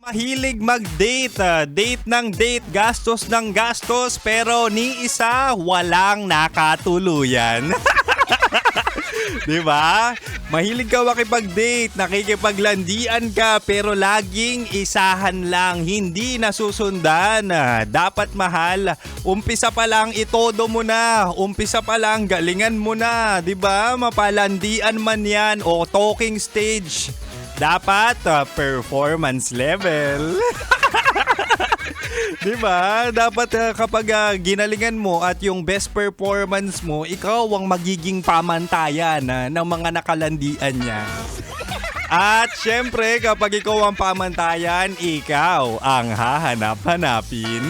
Mahilig mag-date, date ng date, gastos ng gastos, pero ni isa walang nakatuluyan. Diba? Mahilig ka makipag-date, nakikipaglandian ka, pero laging isahan lang, hindi nasusundan. Dapat mahal, umpisa pa lang itodo mo na, umpisa pa lang galingan mo na, diba? Mapalandian man yan o talking stage. Dapat performance level. Diba? Dapat kapag ginalingan mo at yung best performance mo, ikaw ang magiging pamantayan ng mga nakalandian niya. At syempre, kapag ikaw ang pamantayan, ikaw ang hahanap-hanapin.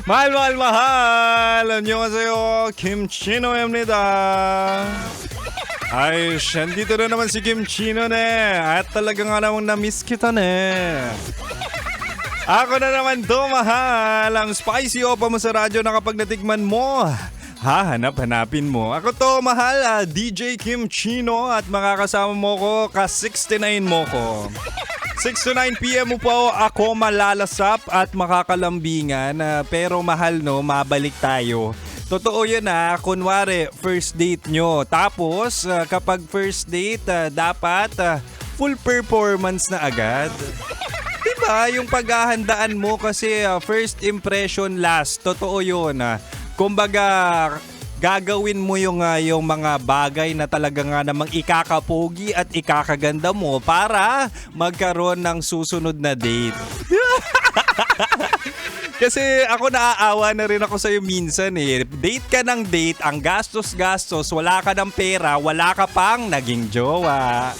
mahal, mahal, mahal! 안녕하세요, 김치노입니다. Ay, dito na naman si Kim Chino ne. At talaga nga namang na-miss kita ne. Ako na naman to, mahal. Ang spicy opa mo sa radyo na kapag natikman mo, hahanap-hanapin mo. Ako to, mahal, DJ Kim Chino. At makakasama mo ko, ka-69 mo ko. 6 to 9 p.m. mo po ako malalasap at makakalambingan. Pero mahal no, mabalik tayo. Totoo yun kunwari first date nyo. Tapos kapag first date, dapat full performance na agad. Diba? Yung paghahandaan mo kasi first impression last. Totoo yun. Kumbaga, gagawin mo yung mga bagay na talaga nga namang ikakapogi at ikakaganda mo para magkaroon ng susunod na date. Kasi ako naaawa na rin ako sa'yo minsan eh. Date ka ng date, ang gastos-gastos, wala ka ng pera, wala ka pang naging jowa.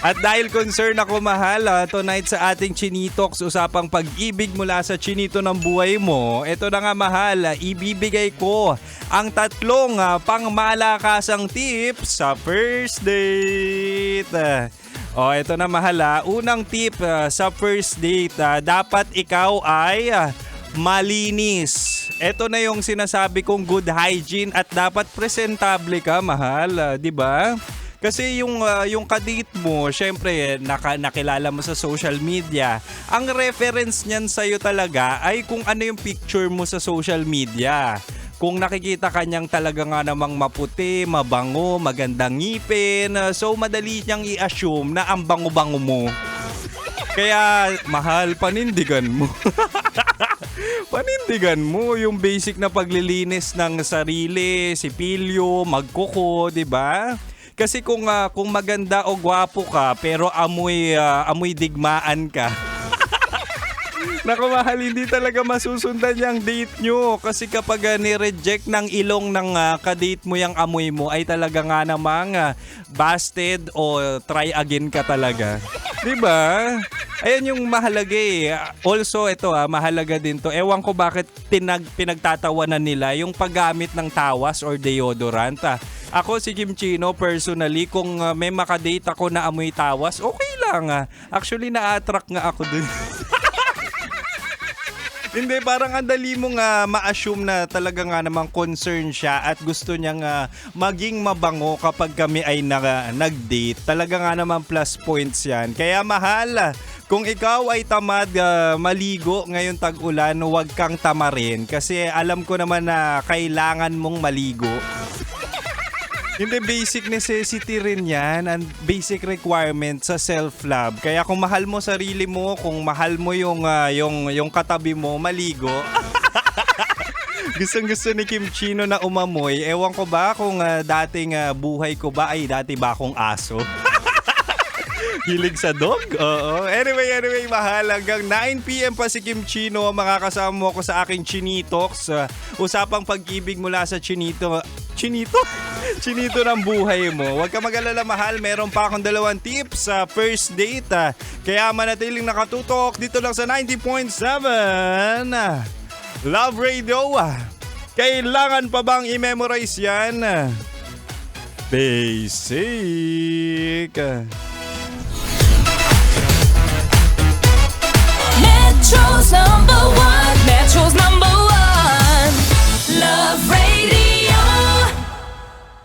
At dahil concern ako mahal, tonight sa ating Chinitox, usapang pag-ibig mula sa chinito ng buhay mo, eto na nga mahal, ibibigay ko ang 3 pangmalakasang tips sa first date. Ito na mahal. Unang tip sa first date, dapat ikaw ay malinis. Ito na yung sinasabi kong good hygiene at dapat presentable ka, mahal, 'di ba? Kasi yung kadate mo, syempre nakilala mo sa social media. Ang reference niyan sa'yo talaga ay kung ano yung picture mo sa social media. Kung nakikita kanyang talaga nga namang maputi, mabango, magandang ngipin, so madali niyang i-assume na ang bango-bango mo. Kaya mahal, panindigan mo. Panindigan mo yung basic na paglilinis ng sarili, sipilyo, magkuko, 'di ba? Kasi kung maganda o gwapo ka pero amoy digmaan ka. Naku mahal, hindi talaga masusundan yung date nyo. Kasi kapag ni-reject ng ilong ng kadate mo yung amoy mo, ay talaga nga namang busted o try again ka talaga. Diba? Ayan yung mahalaga eh. Also, ito mahalaga din to. Ewan ko bakit pinagtatawanan nila yung paggamit ng tawas or deodorant. Ako si Kim Chino, personally, kung may makadate ako na amoy tawas, okay lang. Actually, na-attract nga ako dun. Hindi, parang ang dali mong ma-assume na talaga nga namang concern siya at gusto niyang maging mabango kapag kami ay nag-date. Talaga nga namang plus points yan. Kaya mahal, kung ikaw ay tamad maligo ngayong tag-ulan, huwag kang tamarin. Kasi alam ko naman na kailangan mong maligo. Hindi, basic necessity rin yan and basic requirement sa self-love. Kaya kung mahal mo sarili mo, kung mahal mo yung katabi mo, maligo. Gustong-gusto ni Kim Chino na umamoy. Ewan ko ba kung dating buhay ko ba ay dati ba akong aso? Hilig sa dog? Oo. Anyway, mahal. Hanggang 9 p.m. pa si Kim Chino. Makakasama mo ako sa aking Chinitox. Usapang pag-ibig mula sa Chinito? Chinito ng buhay mo. Huwag ka mag-alala, mahal. Meron pa akong 2 tips sa first date. Kaya manatiling nakatutok dito lang sa 90.7 Love Radio. Kailangan pa bang i-memorize yan? Basic. Metro's number one. Metro's number